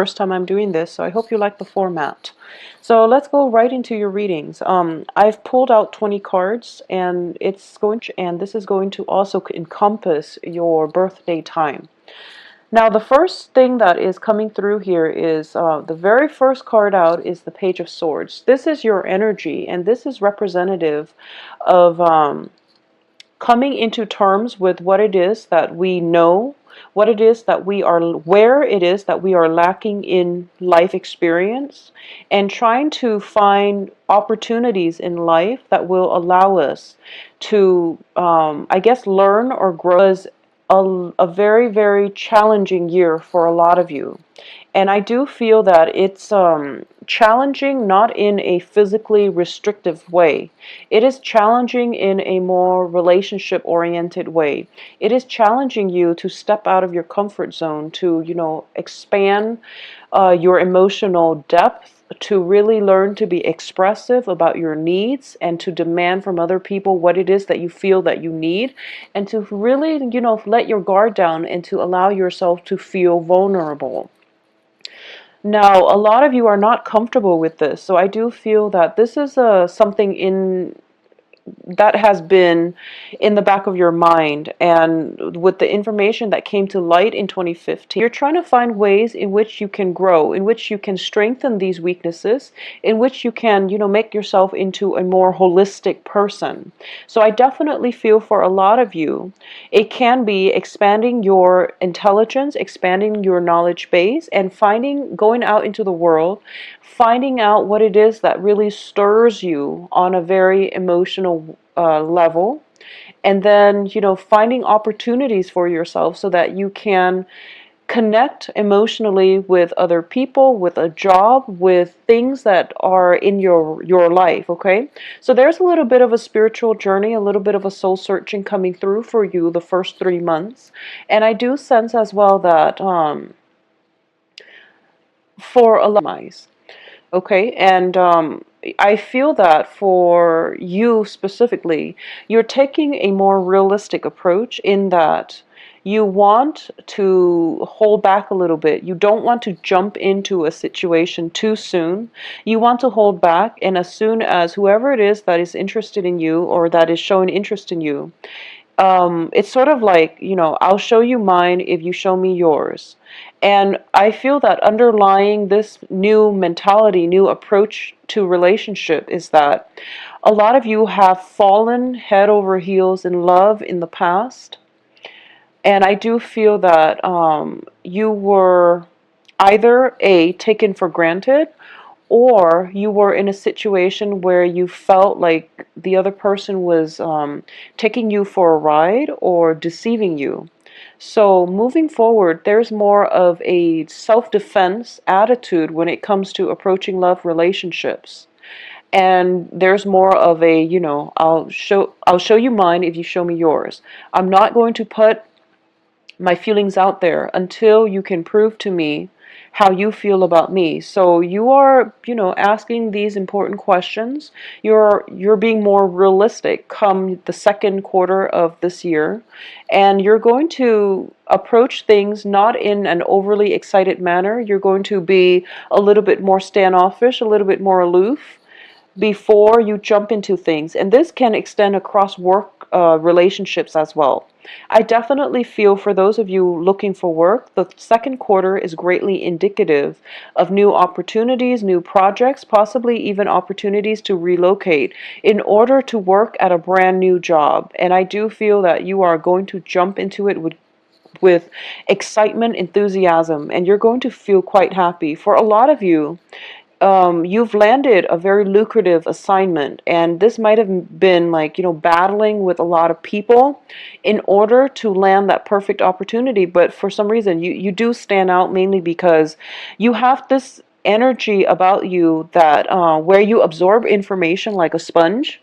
First time I'm doing this, so I hope you like the format. So let's go right into your readings. I've pulled out 20 cards, and this is going to also encompass your birthday time. Now, the first thing that is coming through here is the very first card out is the Page of Swords. This is your energy, and this is representative of coming into terms with what it is that we know, what it is that we are, where it is that we are lacking in life experience, and trying to find opportunities in life that will allow us to, I guess, learn or grow. As a very, very challenging year for a lot of you. And I do feel that it's challenging not in a physically restrictive way. It is challenging in a more relationship-oriented way. It is challenging you to step out of your comfort zone, to, expand your emotional depth, to really learn to be expressive about your needs and to demand from other people what it is that you feel that you need, and to really, let your guard down and to allow yourself to feel vulnerable. Now, a lot of you are not comfortable with this, so I do feel that this is something that has been in the back of your mind, and with the information that came to light in 2015, you're trying to find ways in which you can grow, in which you can strengthen these weaknesses, in which you can, make yourself into a more holistic person. So I definitely feel for a lot of you, it can be expanding your intelligence, expanding your knowledge base, and going out into the world, finding out what it is that really stirs you on a very emotional level, and then, finding opportunities for yourself so that you can connect emotionally with other people, with a job, with things that are in your life, okay? So there's a little bit of a spiritual journey, a little bit of a soul searching coming through for you the first 3 months. And I do sense as well that for a lot of okay, and I feel that for you specifically, you're taking a more realistic approach in that you want to hold back a little bit. You don't want to jump into a situation too soon. You want to hold back, and as soon as whoever it is that is interested in you or that is showing interest in you, it's sort of like, I'll show you mine if you show me yours. And I feel that underlying this new mentality, new approach to relationship is that a lot of you have fallen head over heels in love in the past. And I do feel that you were either taken for granted, or you were in a situation where you felt like the other person was taking you for a ride or deceiving you. So moving forward, there's more of a self-defense attitude when it comes to approaching love relationships. And there's more of a, I'll show you mine if you show me yours. I'm not going to put my feelings out there until you can prove to me how you feel about me. So you are, asking these important questions. You're being more realistic come the second quarter of this year, and you're going to approach things not in an overly excited manner. You're going to be a little bit more standoffish, a little bit more aloof before you jump into things. And this can extend across work relationships as well. I definitely feel for those of you looking for work, the second quarter is greatly indicative of new opportunities, new projects, possibly even opportunities to relocate in order to work at a brand new job. And I do feel that you are going to jump into it with excitement, enthusiasm, and you're going to feel quite happy. For a lot of you, you've landed a very lucrative assignment, and this might have been like, battling with a lot of people in order to land that perfect opportunity. But for some reason, you do stand out, mainly because you have this energy about you that where you absorb information like a sponge.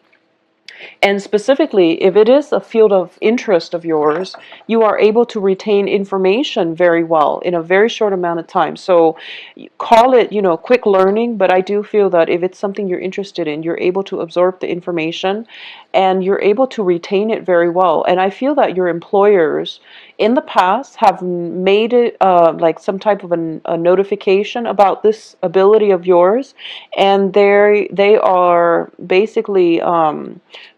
And specifically, if it is a field of interest of yours, you are able to retain information very well in a very short amount of time. So call it, quick learning, but I do feel that if it's something you're interested in, you're able to absorb the information and you're able to retain it very well. And I feel that your employers in the past have made it like some type of a notification about this ability of yours, and they are basically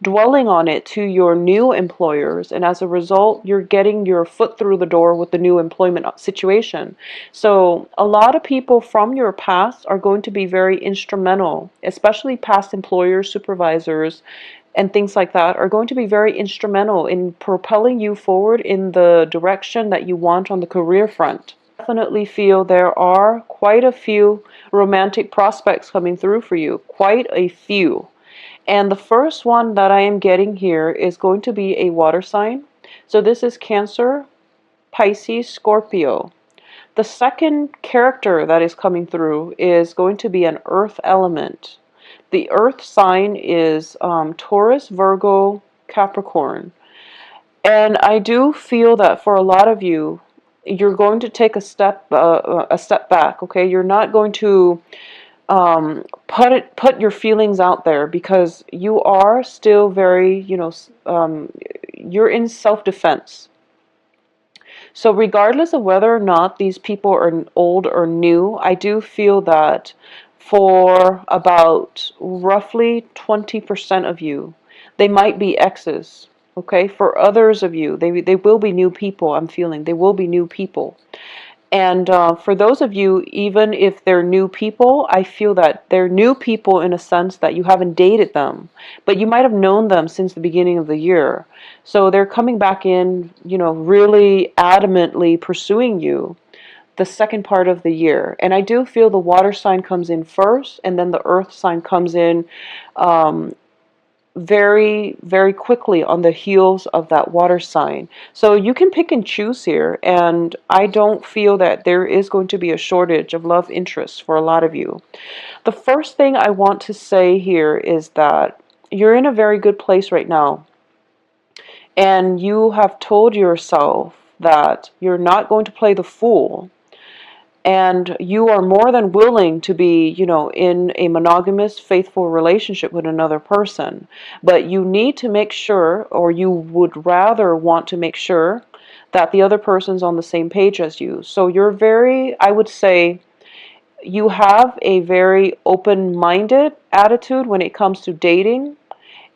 dwelling on it to your new employers, and as a result you're getting your foot through the door with the new employment situation. So a lot of people from your past are going to be very instrumental, especially past employers, supervisors, and things like that are going to be very instrumental in propelling you forward in the direction that you want on the career front. Definitely feel there are quite a few romantic prospects coming through for you, quite a few. And the first one that I am getting here is going to be a water sign. So this is Cancer, Pisces, Scorpio. The second character that is coming through is going to be an earth element. The earth sign is Taurus, Virgo, Capricorn. And I do feel that for a lot of you, you're going to take a step back. Okay, you're not going to put your feelings out there because you are still very, you're in self-defense. So regardless of whether or not these people are old or new, I do feel that for about roughly 20% of you, they might be exes. Okay, for others of you, they will be new people. I'm feeling they will be new people. And for those of you, even if they're new people, I feel that they're new people in a sense that you haven't dated them, but you might have known them since the beginning of the year. So they're coming back in, really adamantly pursuing you the second part of the year. And I do feel the water sign comes in first, and then the earth sign comes in very, very quickly on the heels of that water sign. So you can pick and choose here, and I don't feel that there is going to be a shortage of love interests for a lot of you. The first thing I want to say here is that you're in a very good place right now, and you have told yourself that you're not going to play the fool, and you are more than willing to be, in a monogamous, faithful relationship with another person. But you need to make sure, or you would rather want to make sure, that the other person's on the same page as you. So you're very, I would say, you have a very open-minded attitude when it comes to dating,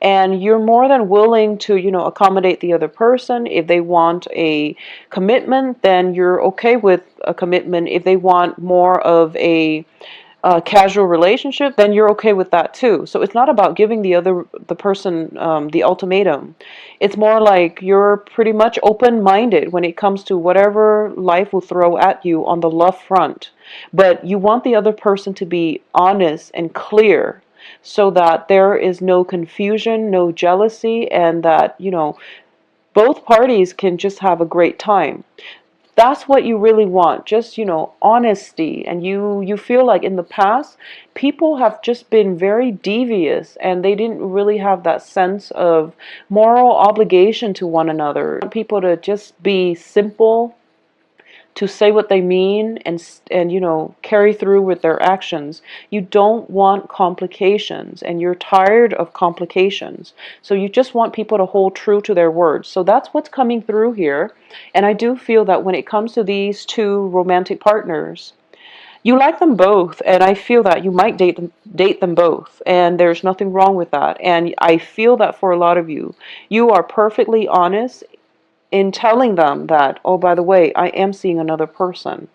and you're more than willing to, accommodate the other person. If they want a commitment, then you're okay with a commitment. If they want more of a casual relationship, then you're okay with that too. So it's not about giving the person the ultimatum. It's more like you're pretty much open-minded when it comes to whatever life will throw at you on the love front. But you want the other person to be honest and clear, so that there is no confusion, no jealousy, and that, both parties can just have a great time. That's what you really want, just, honesty. And you feel like in the past, people have just been very devious and they didn't really have that sense of moral obligation to one another. People to just be simple, to say what they mean, and carry through with their actions. You don't want complications, and you're tired of complications. So you just want people to hold true to their words. So that's what's coming through here. And I do feel that when it comes to these two romantic partners, you like them both, and I feel that you might date them both, and there's nothing wrong with that. And I feel that for a lot of you, you are perfectly honest in telling them that, oh, by the way, I am seeing another person,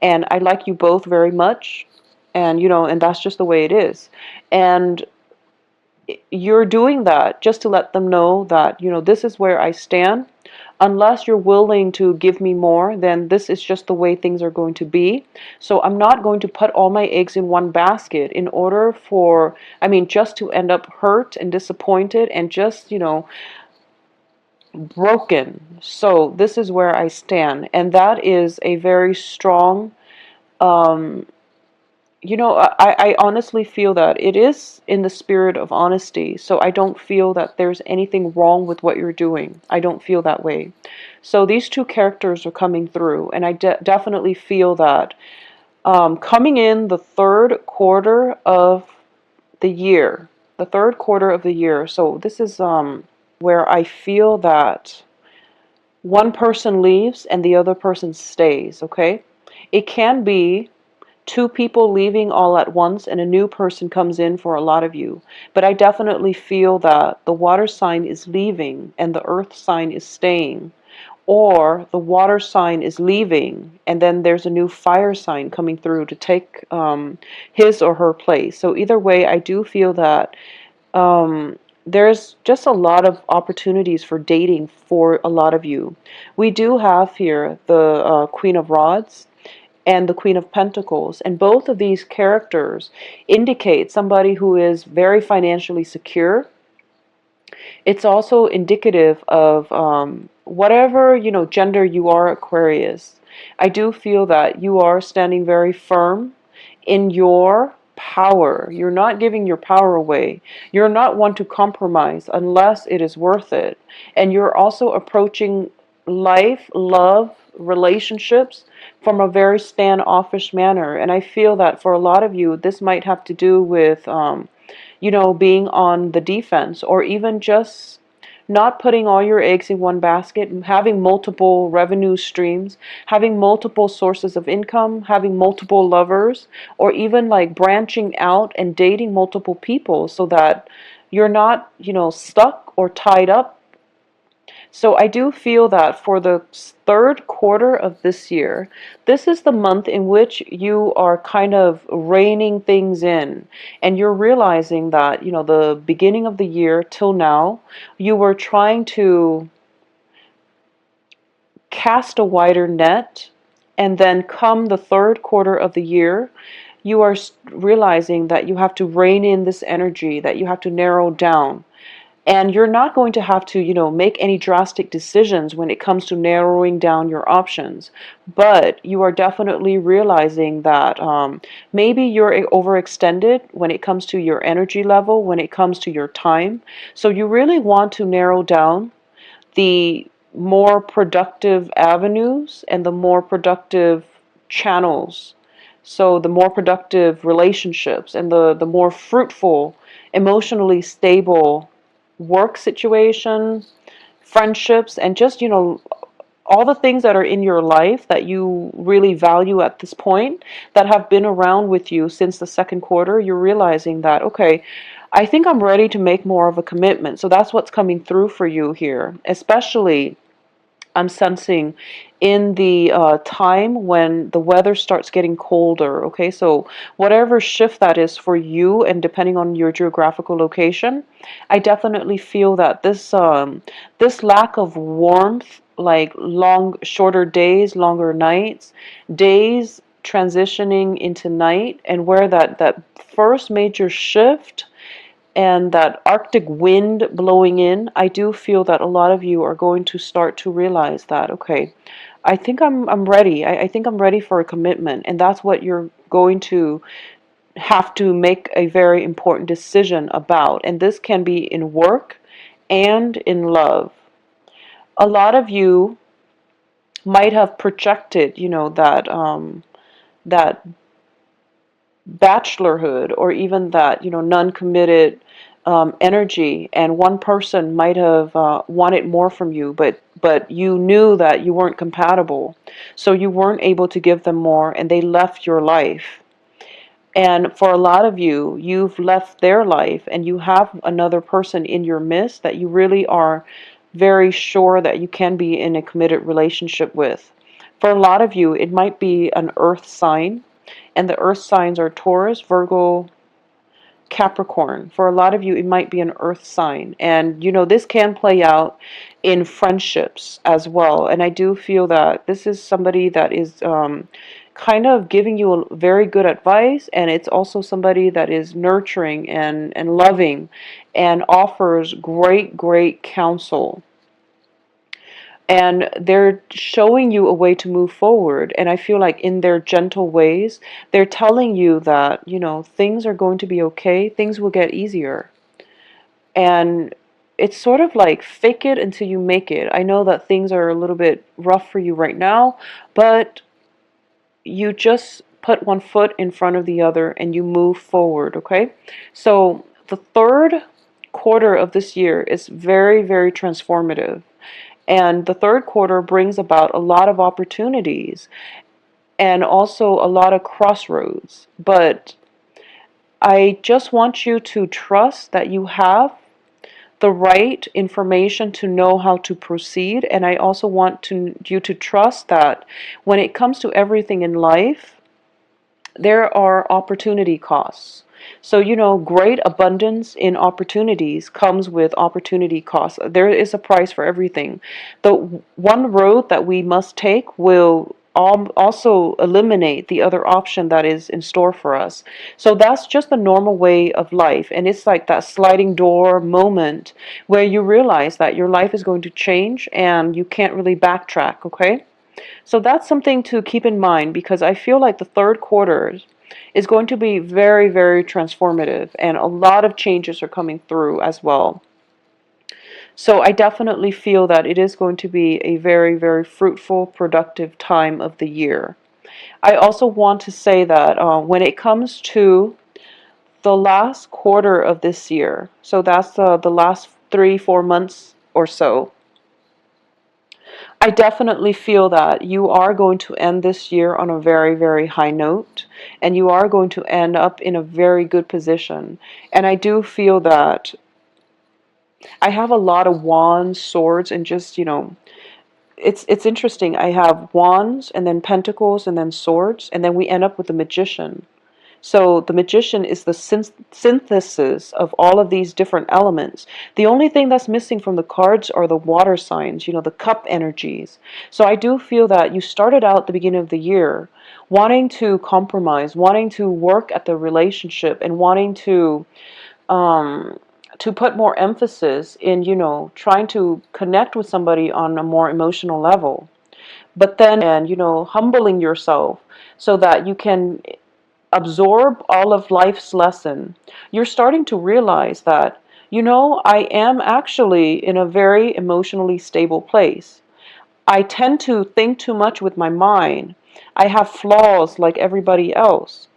and I like you both very much, and and that's just the way it is. And you're doing that just to let them know that, this is where I stand. Unless you're willing to give me more, then this is just the way things are going to be. So I'm not going to put all my eggs in one basket in order for, just to end up hurt and disappointed and just, broken. So this is where I stand, and that is a very strong I honestly feel that it is in the spirit of honesty. So I don't feel that there's anything wrong with what you're doing. I don't feel that way. So these two characters are coming through, and I definitely feel that coming in the third quarter of the year, the third quarter of the year. So this is where I feel that one person leaves and the other person stays, okay? It can be two people leaving all at once and a new person comes in for a lot of you. But I definitely feel that the water sign is leaving and the earth sign is staying. Or the water sign is leaving and then there's a new fire sign coming through to take his or her place. So either way, I do feel that there's just a lot of opportunities for dating for a lot of you. We do have here the Queen of Rods and the Queen of Pentacles. And both of these characters indicate somebody who is very financially secure. It's also indicative of whatever, gender you are, Aquarius. I do feel that you are standing very firm in your power. You're not giving your power away. You're not one to compromise unless it is worth it. And you're also approaching life, love, relationships from a very standoffish manner. And I feel that for a lot of you, this might have to do with being on the defense, or even just not putting all your eggs in one basket, and having multiple revenue streams, having multiple sources of income, having multiple lovers, or even like branching out and dating multiple people so that you're not, stuck or tied up. So I do feel that for the third quarter of this year, this is the month in which you are kind of reining things in, and you're realizing that, the beginning of the year till now, you were trying to cast a wider net, and then come the third quarter of the year, you are realizing that you have to rein in this energy, that you have to narrow down. And you're not going to have to, make any drastic decisions when it comes to narrowing down your options. But you are definitely realizing that maybe you're overextended when it comes to your energy level, when it comes to your time. So you really want to narrow down the more productive avenues and the more productive channels. So the more productive relationships and the more fruitful, emotionally stable work situation, friendships, and just, all the things that are in your life that you really value at this point, that have been around with you since the second quarter. You're realizing that, okay, I think I'm ready to make more of a commitment. So that's what's coming through for you here, especially I'm sensing in the time when the weather starts getting colder. Okay, so whatever shift that is for you, and depending on your geographical location, I definitely feel that this lack of warmth, like shorter days, longer nights, days transitioning into night, and where that first major shift and that Arctic wind blowing in, I do feel that a lot of you are going to start to realize that, okay, I think I'm ready. I think I'm ready for a commitment. And that's what you're going to have to make a very important decision about. And this can be in work and in love. A lot of you might have projected, that bachelorhood, or even that, non-committed energy, and one person might have wanted more from you, but you knew that you weren't compatible, so you weren't able to give them more, and they left your life. And for a lot of you, you've left their life and you have another person in your midst that you really are very sure that you can be in a committed relationship with. For a lot of you, it might be an earth sign, and the earth signs are Taurus, Virgo, Capricorn. For a lot of you, it might be an earth sign. And, this can play out in friendships as well. And I do feel that this is somebody that is kind of giving you a very good advice. And it's also somebody that is nurturing and loving and offers great, great counsel. and they're showing you a way to move forward. And I feel like in their gentle ways, they're telling you that, things are going to be okay, things will get easier. And it's sort of like fake it until you make it. I know that things are a little bit rough for you right now, but you just put one foot in front of the other and you move forward, okay? So the third quarter of this year is very, very transformative. And the third quarter brings about a lot of opportunities and also a lot of crossroads. But I just want you to trust that you have the right information to know how to proceed. And I also want you to trust that when it comes to everything in life, there are opportunity costs. So, great abundance in opportunities comes with opportunity costs. There is a price for everything. The one road that we must take will also eliminate the other option that is in store for us. So that's just the normal way of life. And it's like that sliding door moment where you realize that your life is going to change and you can't really backtrack, okay? So that's something to keep in mind, because I feel like the third quarter is going to be very, very transformative, and a lot of changes are coming through as well. So I definitely feel that it is going to be a very, very fruitful, productive time of the year. I also want to say that when it comes to the last quarter of this year, so that's the last 3-4 months or so, I definitely feel that you are going to end this year on a very, very high note, and you are going to end up in a very good position. And I do feel that I have a lot of wands, swords, and just, it's interesting. I have wands and then pentacles and then swords, and then we end up with the magician. So the magician is the synthesis of all of these different elements. The only thing that's missing from the cards are the water signs, the cup energies. So I do feel that you started out at the beginning of the year wanting to compromise, wanting to work at the relationship, and wanting to put more emphasis in, trying to connect with somebody on a more emotional level. But then, and, humbling yourself so that you can absorb all of life's lesson, you're starting to realize that, I am actually in a very emotionally stable place. I tend to think too much with my mind. I have flaws like everybody else.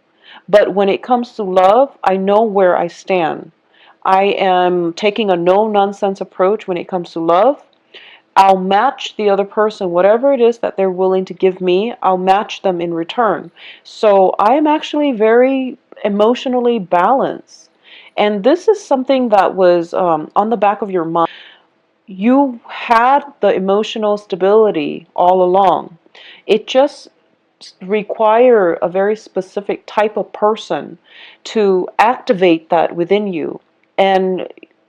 But when it comes to love, I know where I stand. I am taking a no-nonsense approach when it comes to love. I'll match the other person, whatever it is that they're willing to give me, I'll match them in return. So I am actually very emotionally balanced. And this is something that was on the back of your mind. You had the emotional stability all along. It just require a very specific type of person to activate that within you. And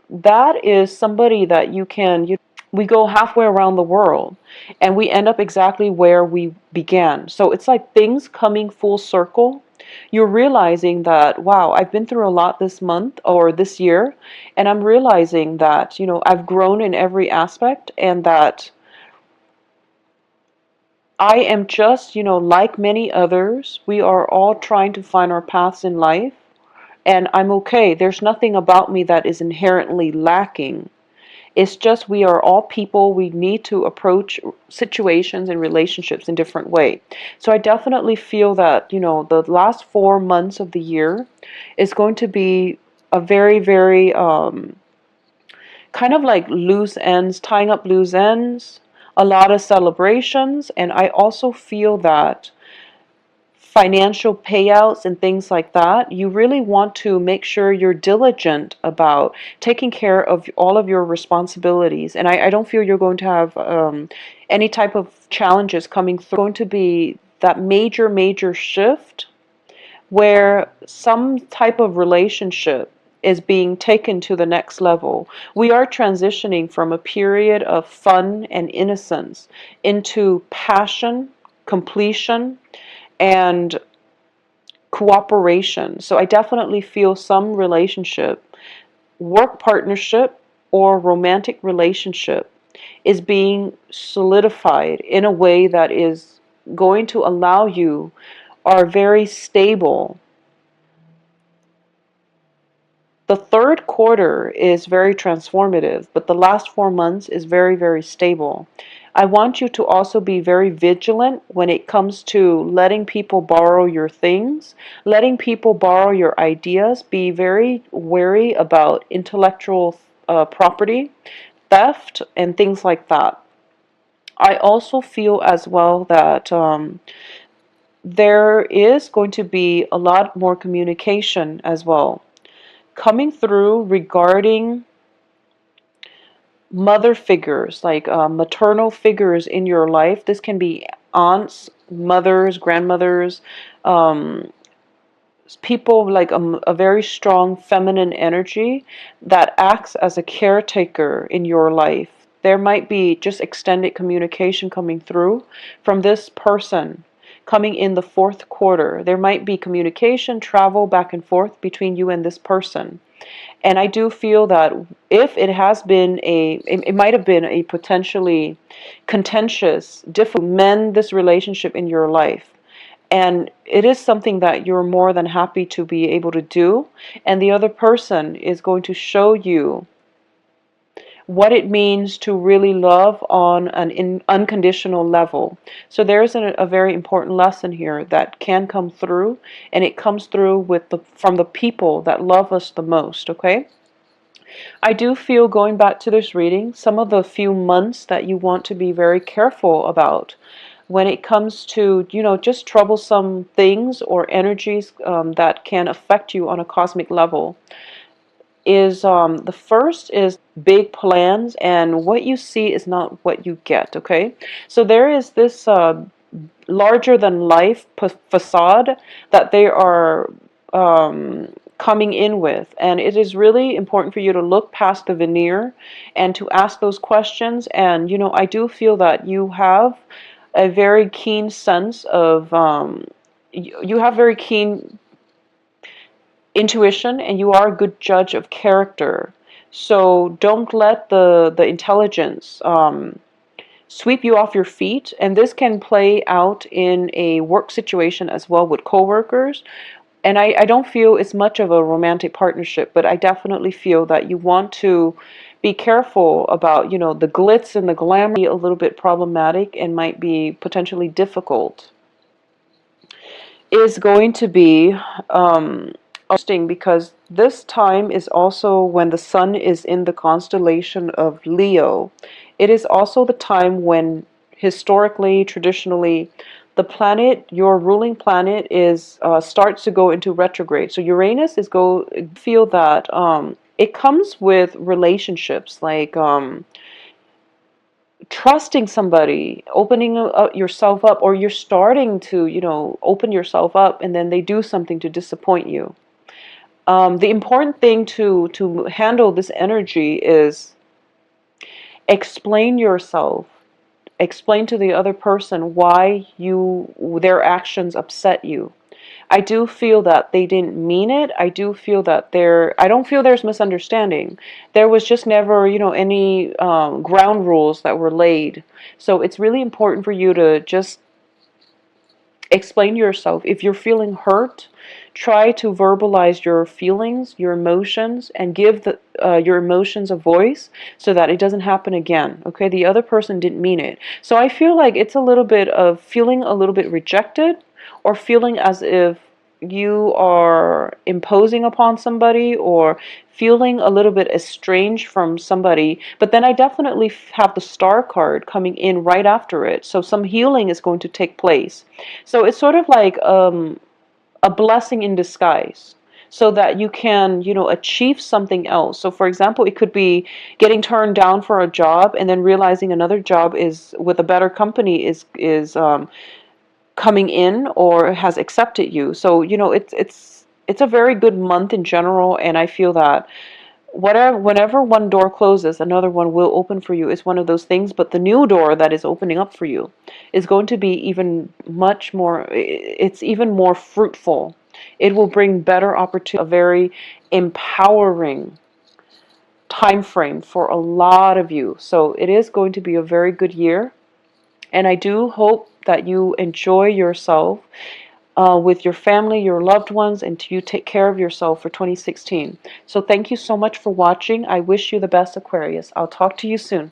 that is somebody that you can, we go halfway around the world and we end up exactly where we began. So it's like things coming full circle. You're realizing that, wow, I've been through a lot this month or this year, and I'm realizing that, I've grown in every aspect, and that I am just, like many others, we are all trying to find our paths in life, and I'm okay. There's nothing about me that is inherently lacking. It's just we are all people. We need to approach situations and relationships in different way. So I definitely feel that, the last 4 months of the year is going to be a very, very kind of like loose ends, tying up loose ends, a lot of celebrations. And I also feel that financial payouts and things like that, you really want to make sure you're diligent about taking care of all of your responsibilities. And I don't feel you're going to have any type of challenges coming through. It's going to be that major, major shift where some type of relationship is being taken to the next level. We are transitioning from a period of fun and innocence into passion, completion, and cooperation. So I definitely feel some relationship, work partnership, or romantic relationship is being solidified in a way that is going to allow you, are very stable. The third quarter is very transformative, but the last 4 months is very, very stable. I want you to also be very vigilant when it comes to letting people borrow your things, letting people borrow your ideas. Be very wary about intellectual property, theft, and things like that. I also feel as well that there is going to be a lot more communication as well coming through regarding mother figures, like maternal figures in your life. This can be aunts, mothers, grandmothers, um, people like a very strong feminine energy that acts as a caretaker in your life. There might be just extended communication coming through from this person coming in the fourth quarter. There might be communication, travel back and forth between you and this person. And I do feel that if it has been it might have been a potentially contentious, difficult, mend this relationship in your life. And it is something that you're more than happy to be able to do. And the other person is going to show you what it means to really love on an unconditional level. So there's a very important lesson here that can come through, and it comes through from the people that love us the most, okay? I do feel, going back to this reading, some of the few months that you want to be very careful about when it comes to, just troublesome things or energies that can affect you on a cosmic level is the first is big plans, and what you see is not what you get, okay? So there is this larger than life facade that they are coming in with, and it is really important for you to look past the veneer and to ask those questions. And I do feel that you have a very keen sense of you have very keen intuition, and you are a good judge of character. So don't let the intelligence sweep you off your feet. And this can play out in a work situation as well with coworkers. And I don't feel it's much of a romantic partnership, but I definitely feel that you want to be careful about, the glitz and the glamour. A little bit problematic and might be potentially difficult. Is going to be interesting because this time is also when the sun is in the constellation of Leo. It is also the time when historically, traditionally, the planet, your ruling planet, is starts to go into retrograde. So Uranus is feel that it comes with relationships, like trusting somebody, opening yourself up, or you're starting to, open yourself up, and then they do something to disappoint you. The important thing to handle this energy is explain yourself. Explain to the other person why their actions upset you. I do feel that they didn't mean it. I do feel that I don't feel there's misunderstanding. There was just never, any ground rules that were laid. So it's really important for you to just explain yourself. If you're feeling hurt, try to verbalize your feelings, your emotions, and give your emotions a voice so that it doesn't happen again. Okay, the other person didn't mean it. So I feel like it's a little bit of feeling a little bit rejected, or feeling as if you are imposing upon somebody, or feeling a little bit estranged from somebody. But then I definitely have the star card coming in right after it. So some healing is going to take place. So it's sort of like a blessing in disguise, so that you can, achieve something else. So for example, it could be getting turned down for a job and then realizing another job is with a better company is coming in or has accepted you. So it's a very good month in general, and I feel that whenever one door closes, another one will open for you. It's one of those things, but the new door that is opening up for you is going to be even much more, it's even more fruitful. It will bring better opportunity, a very empowering time frame for a lot of you. So it is going to be a very good year. And I do hope that you enjoy yourself with your family, your loved ones, and you take care of yourself for 2016. So thank you so much for watching. I wish you the best, Aquarius. I'll talk to you soon.